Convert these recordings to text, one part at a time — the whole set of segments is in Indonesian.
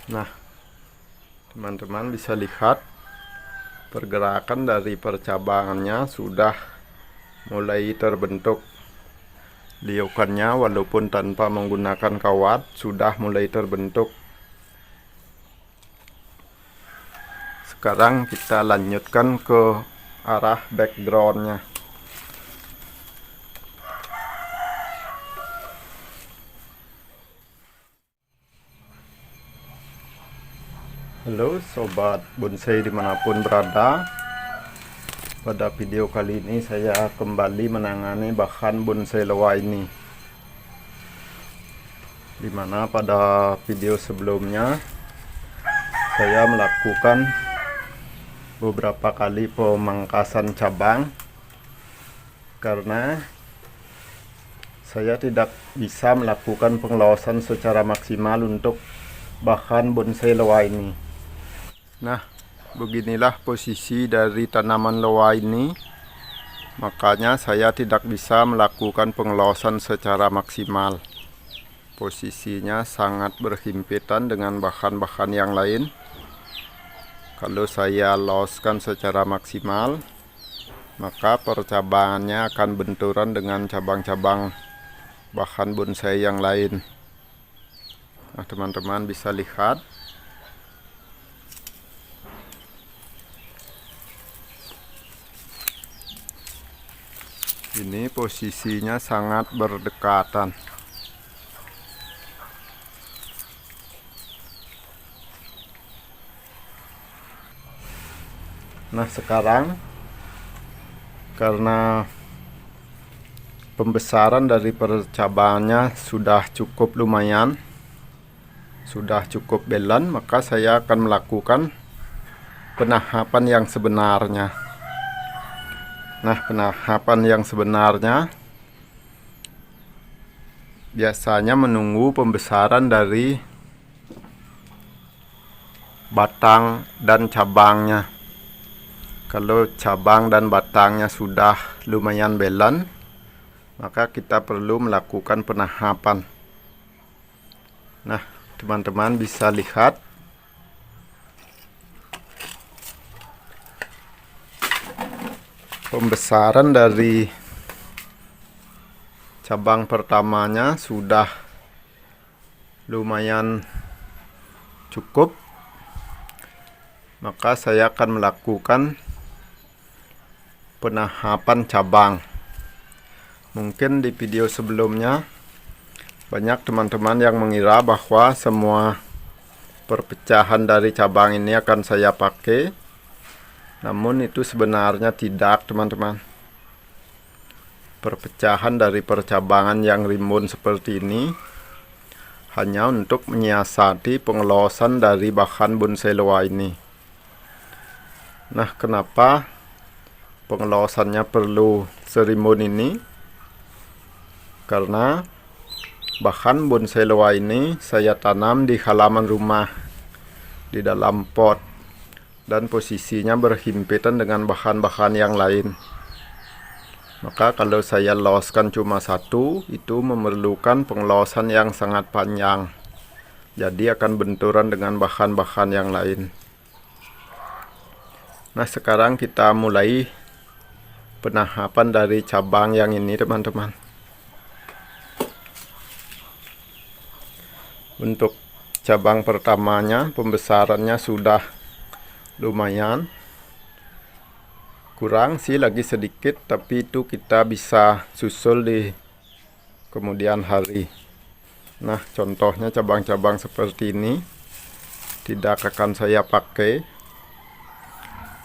Nah, teman-teman bisa lihat pergerakan dari percabangannya sudah mulai terbentuk. Liukannya walaupun tanpa menggunakan kawat sudah mulai terbentuk. Sekarang kita lanjutkan ke arah backgroundnya. Halo sobat bonsai dimanapun berada. Pada video kali ini saya kembali menangani bahan bonsai loa ini, dimana pada video sebelumnya saya melakukan beberapa kali pemangkasan cabang karena saya tidak bisa melakukan pengelosan secara maksimal untuk bahan bonsai loa ini. Nah, beginilah posisi dari tanaman loa ini. Makanya saya tidak bisa melakukan pengelosan secara maksimal. Posisinya sangat berhimpitan dengan bahan-bahan yang lain. Kalau saya loskan secara maksimal, maka percabangannya akan benturan dengan cabang-cabang bahan bonsai yang lain. Nah, teman-teman bisa lihat. Ini posisinya sangat berdekatan. Nah, sekarang karena pembesaran dari percabangannya sudah cukup lumayan, sudah cukup belan, maka saya akan melakukan penahapan yang sebenarnya. Nah, penahapan yang sebenarnya biasanya menunggu pembesaran dari batang dan cabangnya. Kalau cabang dan batangnya sudah lumayan belan, maka kita perlu melakukan penahapan. Nah, teman-teman bisa lihat pembesaran dari cabang pertamanya sudah lumayan cukup, maka saya akan melakukan penahapan cabang. Mungkin di video sebelumnya banyak teman-teman yang mengira bahwa semua perpecahan dari cabang ini akan saya pakai. Namun itu sebenarnya tidak, teman-teman. Perpecahan dari percabangan yang rimbun seperti ini hanya untuk menyiasati pengelosan dari bahan bonsai loa ini. Nah, kenapa pengelosannya perlu serimbun ini? Karena bahan bonsai loa ini saya tanam di halaman rumah, di dalam pot, dan posisinya berhimpitan dengan bahan-bahan yang lain. Maka kalau saya loskan cuma satu, itu memerlukan pengelosan yang sangat panjang. Jadi akan benturan dengan bahan-bahan yang lain. Nah, sekarang kita mulai penahapan dari cabang yang ini, teman-teman. Untuk cabang pertamanya, pembesarannya sudah lumayan, kurang sih lagi sedikit, tapi itu kita bisa susul di kemudian hari. Nah, contohnya cabang-cabang seperti ini tidak akan saya pakai.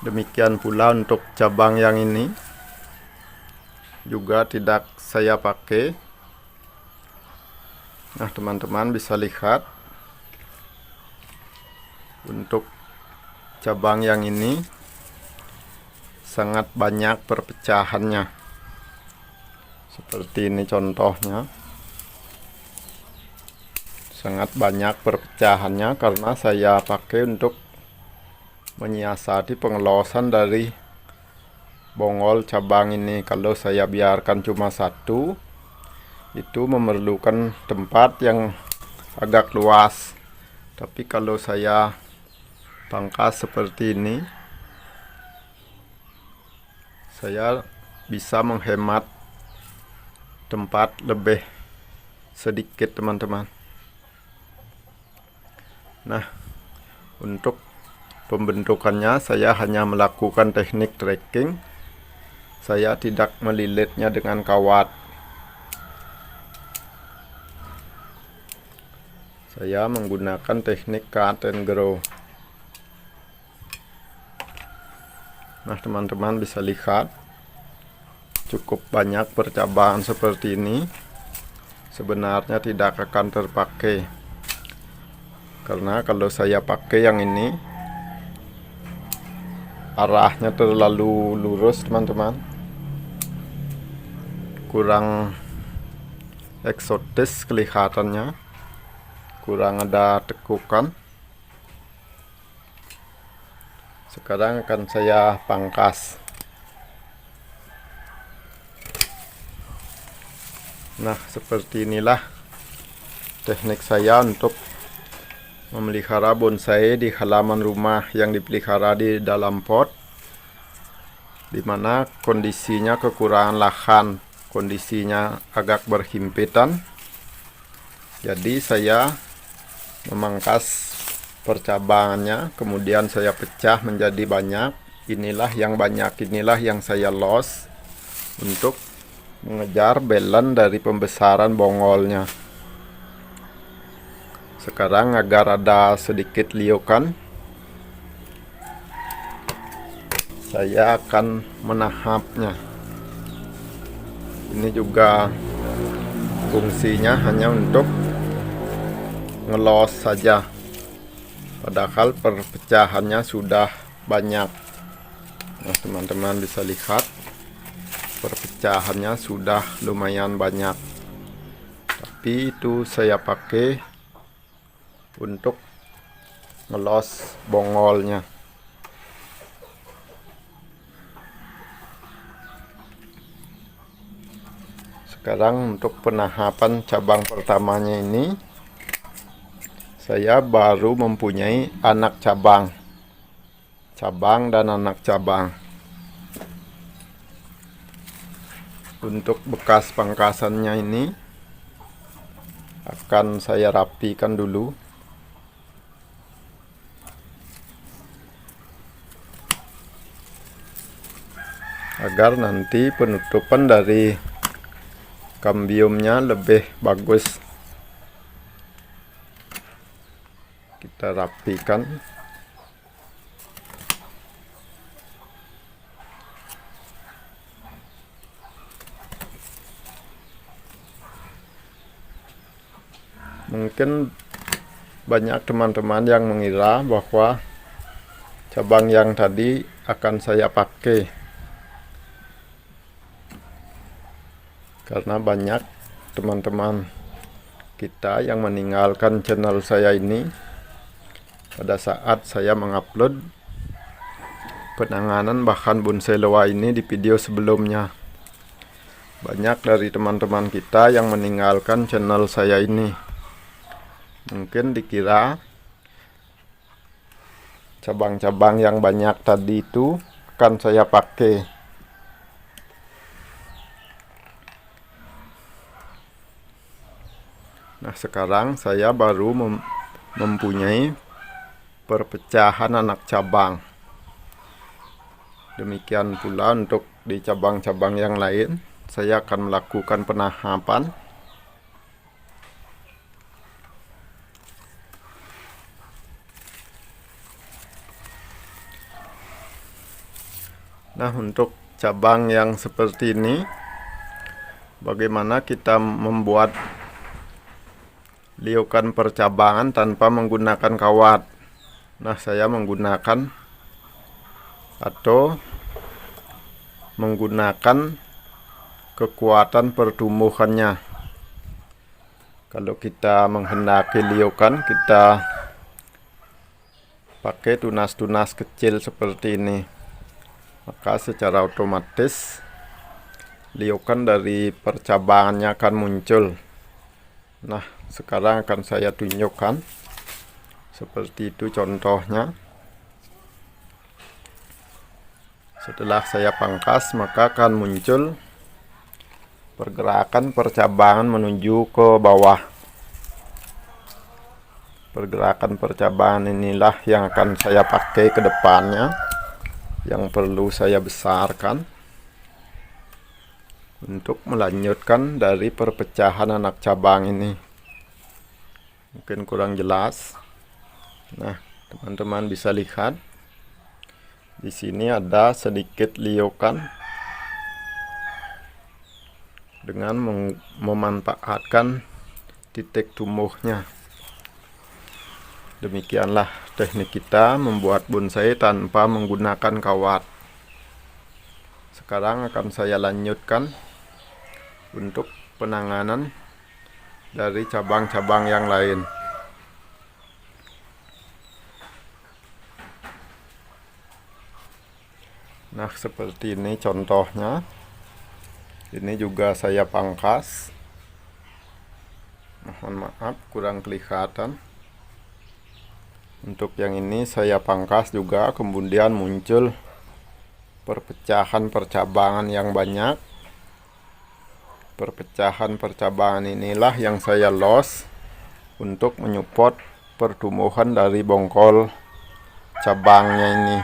Demikian pula untuk cabang yang ini juga tidak saya pakai. Nah, teman-teman bisa lihat untuk cabang yang ini sangat banyak perpecahannya. Seperti ini contohnya. Sangat banyak perpecahannya karena saya pakai untuk menyiasati pengelosan dari bongol cabang ini. Kalau saya biarkan cuma satu, itu memerlukan tempat yang agak luas. Tapi kalau saya pangkas seperti ini, saya bisa menghemat tempat lebih sedikit teman-teman. Nah, untuk pembentukannya saya hanya melakukan teknik tracking. Saya tidak melilitnya dengan kawat. Saya menggunakan teknik cut and grow. Nah, teman-teman bisa lihat cukup banyak percabangan seperti ini. Sebenarnya tidak akan terpakai, karena kalau saya pakai yang ini arahnya terlalu lurus teman-teman, kurang eksotis kelihatannya, kurang ada tekukan. Sekarang akan saya pangkas. Nah, seperti inilah teknik saya untuk memelihara bonsai di halaman rumah yang dipelihara di dalam pot, dimana kondisinya kekurangan lahan, kondisinya agak berhimpitan. Jadi saya memangkas percabangannya, kemudian saya pecah menjadi banyak. Inilah yang banyak, inilah yang saya los untuk mengejar balance dari pembesaran bongolnya. Sekarang agar ada sedikit liukan, saya akan menahapnya. Ini juga fungsinya hanya untuk ngelos saja, padahal perpecahannya sudah banyak. Nah, teman-teman bisa lihat perpecahannya sudah lumayan banyak, tapi itu saya pakai untuk ngelos bongolnya. Sekarang untuk penahapan cabang pertamanya ini, saya baru mempunyai anak cabang dan anak cabang. Untuk bekas pangkasannya ini akan saya rapikan dulu, agar nanti penutupan dari kambiumnya lebih bagus. Kita rapikan. Mungkin banyak teman-teman yang mengira bahwa cabang yang tadi akan saya pakai, karena banyak teman-teman kita yang meninggalkan channel saya ini pada saat saya mengupload penanganan bahan bonsai loa ini di video sebelumnya. Banyak dari teman-teman kita yang meninggalkan channel saya ini. Mungkin dikira cabang-cabang yang banyak tadi itu akan saya pakai. Nah, sekarang saya baru mempunyai perpecahan anak cabang. Demikian pula untuk di cabang-cabang yang lain, saya akan melakukan penahapan. Nah, untuk cabang yang seperti ini, bagaimana kita membuat liukan percabangan tanpa menggunakan kawat? Nah, saya menggunakan kekuatan pertumbuhannya. Kalau kita menghendaki liukan, kita pakai tunas-tunas kecil seperti ini, maka secara otomatis liukan dari percabangannya akan muncul. Nah, sekarang akan saya tunjukkan Seperti itu contohnya. Setelah saya pangkas, maka akan muncul pergerakan percabangan menuju ke bawah. Pergerakan percabangan inilah yang akan saya pakai ke depannya, yang perlu saya besarkan untuk melanjutkan dari perpecahan anak cabang ini. Mungkin kurang jelas. Nah, teman-teman bisa lihat di sini ada sedikit liokan dengan memanfaatkan titik tumbuhnya. Demikianlah teknik kita membuat bonsai tanpa menggunakan kawat. Sekarang akan saya lanjutkan untuk penanganan dari cabang-cabang yang lain. Nah, seperti ini contohnya. Ini juga saya pangkas. Mohon maaf kurang kelihatan. Untuk yang ini saya pangkas juga, kemudian muncul perpecahan percabangan yang banyak. Perpecahan percabangan inilah yang saya los untuk menyupport pertumbuhan dari bongkol cabangnya ini.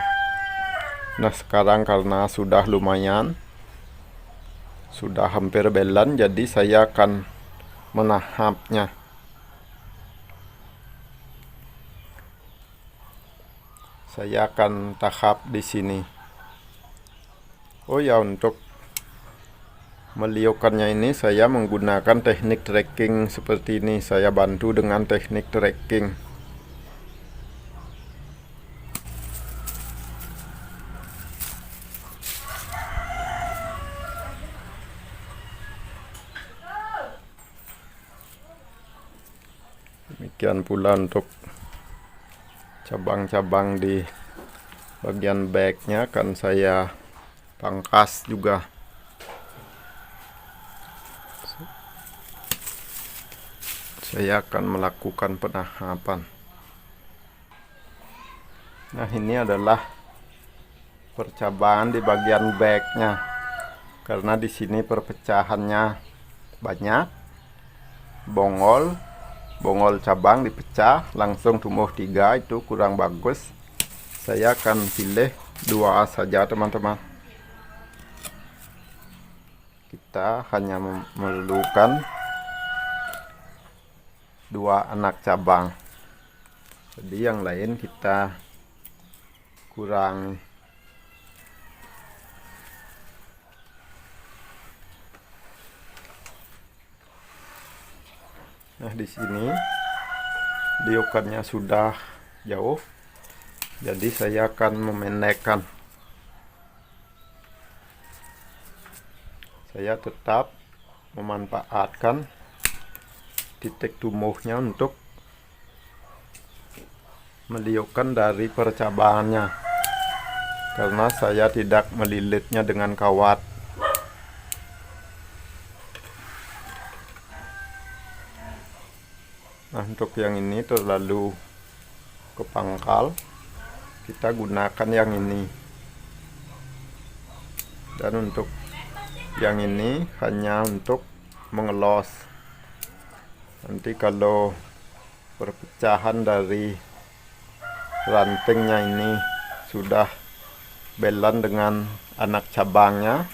Nah, sekarang karena sudah lumayan, sudah hampir belan, jadi saya akan menahapnya. Saya akan tahap di sini. Oh ya, untuk meliukannya ini saya menggunakan teknik tracking seperti ini. Saya bantu dengan teknik tracking. Demikian pula untuk cabang-cabang di bagian backnya akan saya pangkas juga. Saya akan melakukan penahapan. Nah, ini adalah percabangan di bagian backnya. Karena di sini perpecahannya banyak, bongol cabang dipecah langsung tumbuh 3, itu kurang bagus. Saya akan pilih 2 saja, teman-teman. Kita hanya memerlukan 2 anak cabang, jadi yang lain kita kurang. Nah, di sini liokannya sudah jauh, jadi saya akan memendekkan. Saya tetap memanfaatkan titik tumbuhnya untuk meliukan dari percabangannya, karena saya tidak melilitnya dengan kawat. Nah, untuk yang ini terlalu ke pangkal, kita gunakan yang ini. Dan untuk yang ini hanya untuk mengelos. Nanti kalau perpecahan dari rantingnya ini sudah belan dengan anak cabangnya,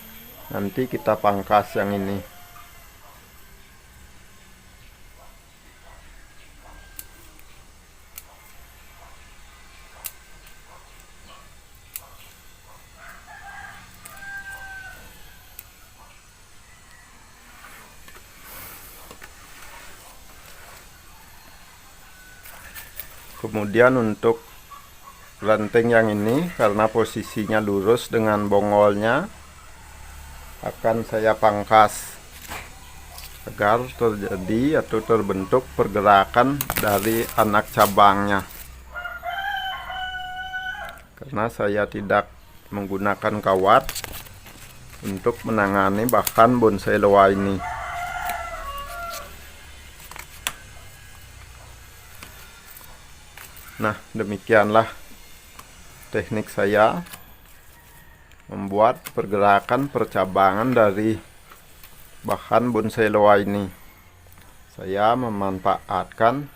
nanti kita pangkas yang ini. Kemudian untuk ranting yang ini, karena posisinya lurus dengan bongolnya, akan saya pangkas agar terjadi atau terbentuk pergerakan dari anak cabangnya. Karena saya tidak menggunakan kawat untuk menangani bahan bonsai loa ini. Nah, demikianlah teknik saya membuat pergerakan percabangan dari bahan bonsai loa ini. Saya memanfaatkan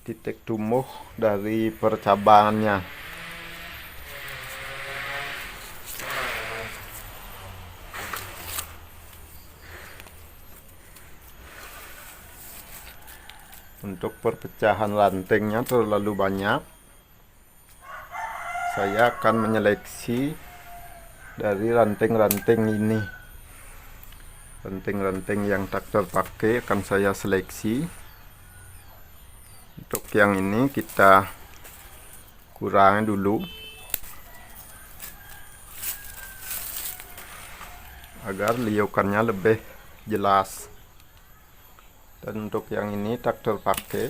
titik tumbuh dari percabangannya. Untuk perpecahan rantingnya terlalu banyak, saya akan menyeleksi dari ranting-ranting ini. Ranting-ranting yang tak terpakai akan saya seleksi. Untuk yang ini kita kurangi dulu agar liukannya lebih jelas. Dan untuk yang ini tak terpakai,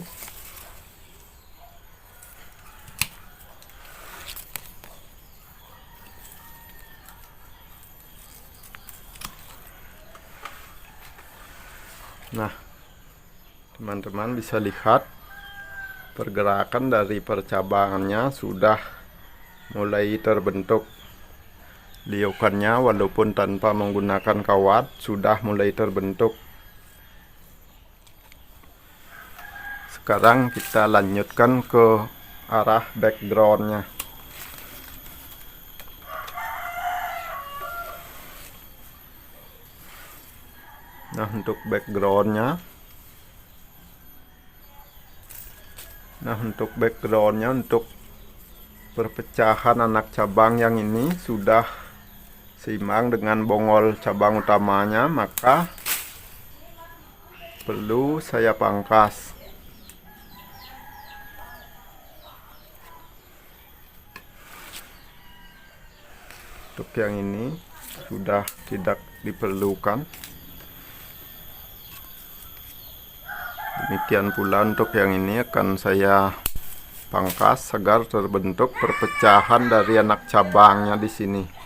nah, teman-teman bisa lihat pergerakan dari percabangannya sudah mulai terbentuk. Liukannya walaupun tanpa menggunakan kawat sudah mulai terbentuk. Sekarang kita lanjutkan ke arah backgroundnya. Nah, untuk backgroundnya, untuk perpecahan anak cabang yang ini sudah seimbang dengan bongol cabang utamanya, maka perlu saya pangkas. Untuk yang ini sudah tidak diperlukan. Demikian pula untuk yang ini akan saya pangkas agar terbentuk perpecahan dari anak cabangnya di sini.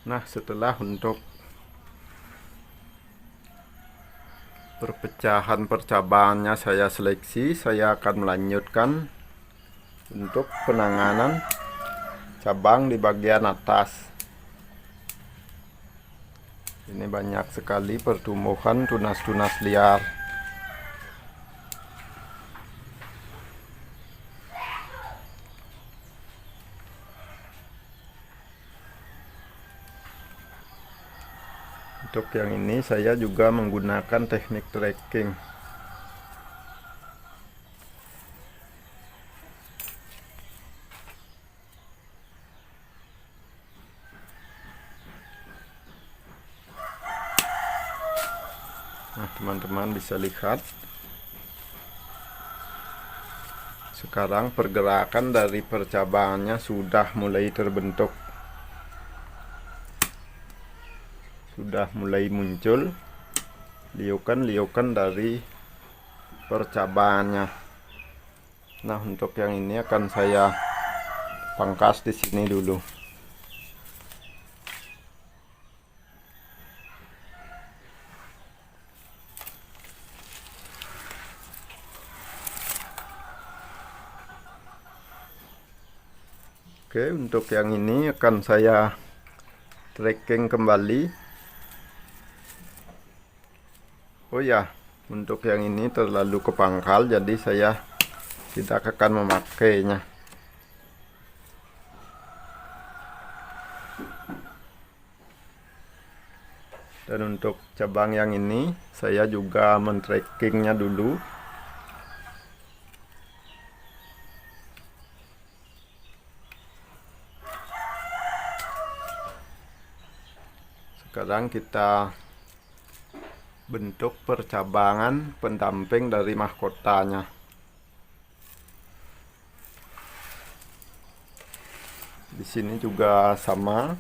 Nah, setelah untuk perpecahan percabangannya saya seleksi, saya akan melanjutkan untuk penanganan cabang di bagian atas. Ini banyak sekali pertumbuhan tunas-tunas liar. Untuk yang ini saya juga menggunakan teknik tracking. Nah, teman-teman bisa lihat sekarang pergerakan dari percabangannya sudah mulai terbentuk. Sudah mulai muncul liukan-liukan dari percabangannya. Nah, untuk yang ini akan saya pangkas di sini dulu. Oke, untuk yang ini akan saya tracking kembali. Oh ya, untuk yang ini terlalu kepangkal, jadi saya tidak akan memakainya. Dan untuk cabang yang ini saya juga men-trackingnya dulu. Sekarang kita bentuk percabangan pendamping dari mahkotanya. Di sini juga sama.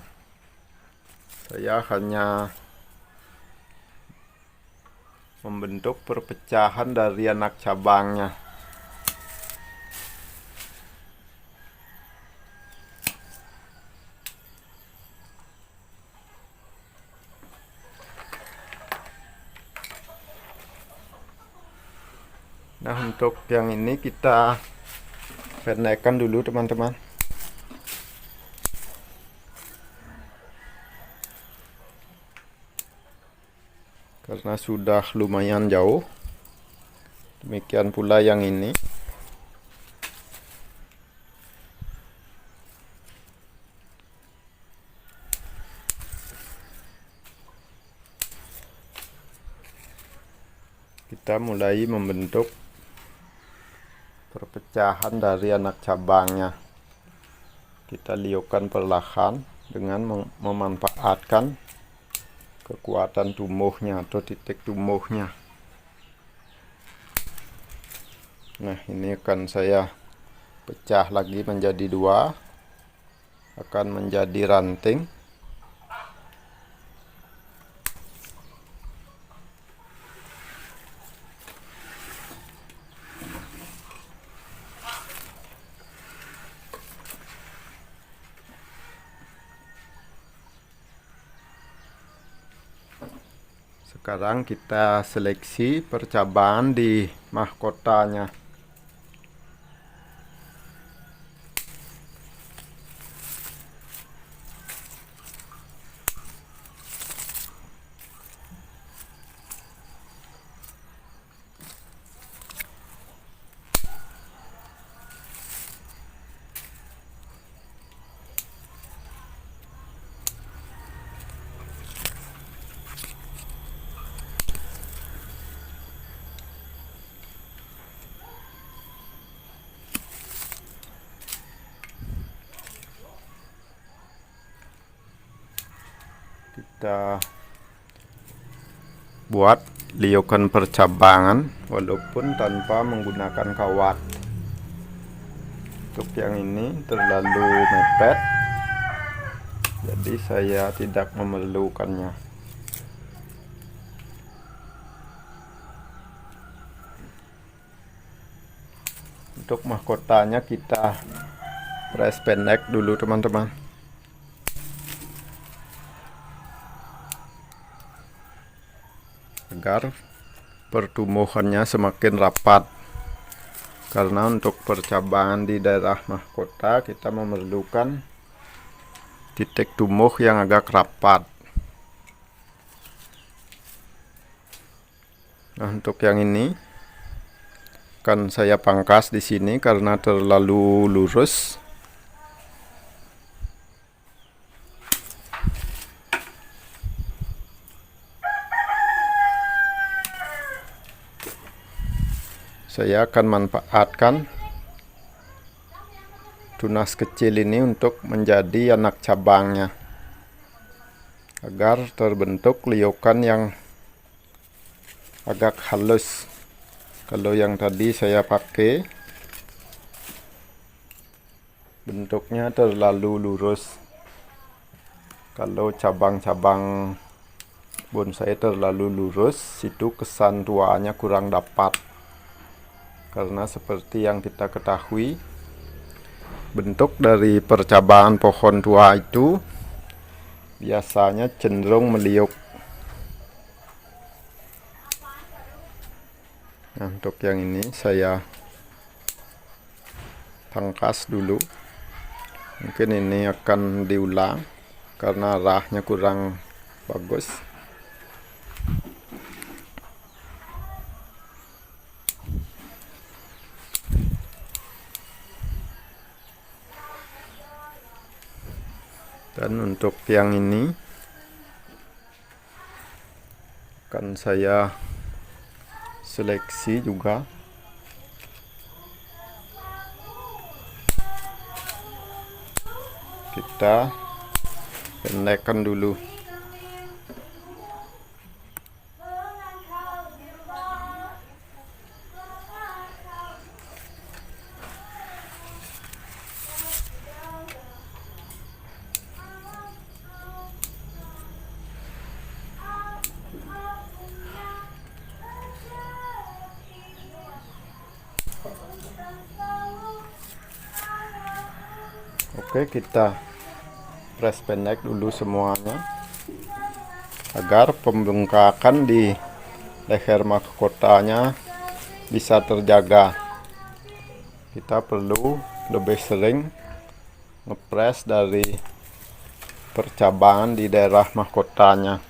Saya hanya membentuk perpecahan dari anak cabangnya. Nah, untuk yang ini kita pendekkan dulu teman-teman, karena sudah lumayan jauh. Demikian pula yang ini. Kita mulai membentuk perpecahan dari anak cabangnya. Kita liukan perlahan dengan memanfaatkan kekuatan tumbuhnya atau titik tumbuhnya. Nah, ini akan saya pecah lagi menjadi dua, akan menjadi ranting. Sekarang kita seleksi percabangan di mahkotanya. Kita buat liukan percabangan walaupun tanpa menggunakan kawat. Untuk yang ini terlalu mepet, jadi saya tidak memerlukannya. Untuk mahkotanya kita press pendek dulu teman-teman, agar pertumbuhannya semakin rapat. Karena untuk percabangan di daerah mahkota kita memerlukan titik tumbuh yang agak rapat. Nah, untuk yang ini akan saya pangkas di sini karena terlalu lurus. Saya akan manfaatkan tunas kecil ini untuk menjadi anak cabangnya, agar terbentuk liukan yang agak halus. Kalau yang tadi saya pakai bentuknya terlalu lurus. Kalau cabang-cabang bonsai terlalu lurus, itu kesan tuanya kurang dapat. Karena seperti yang kita ketahui, bentuk dari percabangan pohon tua itu biasanya cenderung meliuk. Nah, untuk yang ini saya pangkas dulu. Mungkin ini akan diulang karena arahnya kurang bagus. Dan untuk yang ini Akan saya seleksi juga. Kita pendekkan dulu. Oke, kita press pendek dulu semuanya agar pembengkakan di leher mahkotanya bisa terjaga. Kita perlu lebih sering ngepres dari percabangan di daerah mahkotanya.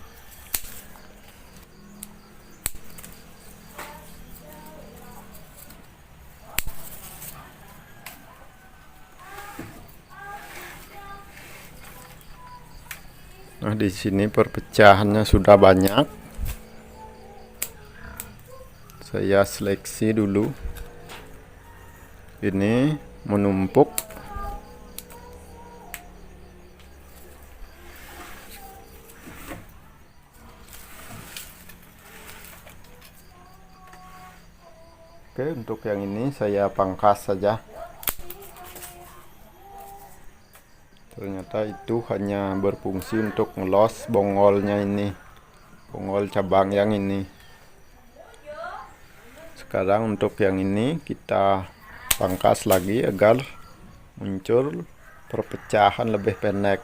Nah, di sini perpecahannya sudah banyak. Saya seleksi dulu. Ini menumpuk. Oke, untuk yang ini saya pangkas saja. Ternyata itu hanya berfungsi untuk ngelos bongolnya ini, bongol cabang yang ini. Sekarang untuk yang ini kita pangkas lagi agar muncul perpecahan lebih pendek.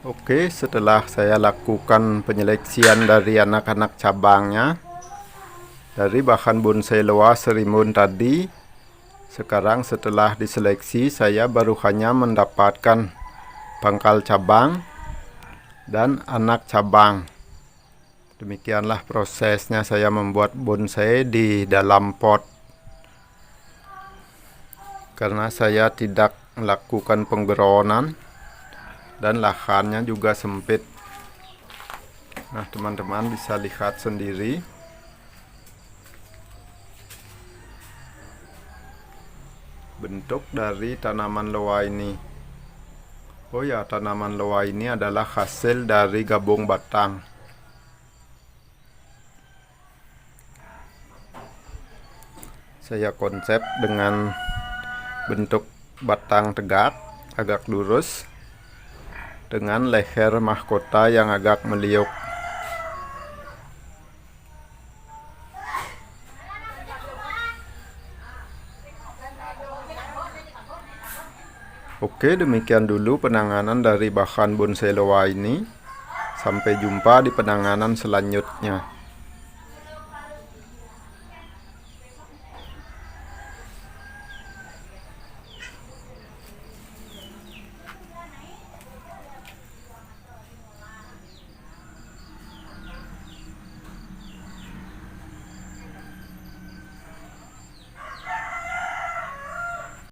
Oke, setelah saya lakukan penyeleksian dari anak-anak cabangnya dari bahan bonsai loa serimbun tadi, sekarang setelah diseleksi saya baru hanya mendapatkan pangkal cabang dan anak cabang. Demikianlah prosesnya saya membuat bonsai di dalam pot. Karena saya tidak melakukan penggeronan dan lahannya juga sempit. Nah, teman-teman bisa lihat sendiri. Bentuk dari tanaman loa ini. Oh ya, tanaman loa ini adalah hasil dari gabung batang. Saya konsep dengan bentuk batang tegak, agak lurus, dengan leher mahkota yang agak meliuk. Oke, demikian dulu penanganan dari bahan bonsai loa ini. Sampai jumpa di penanganan selanjutnya.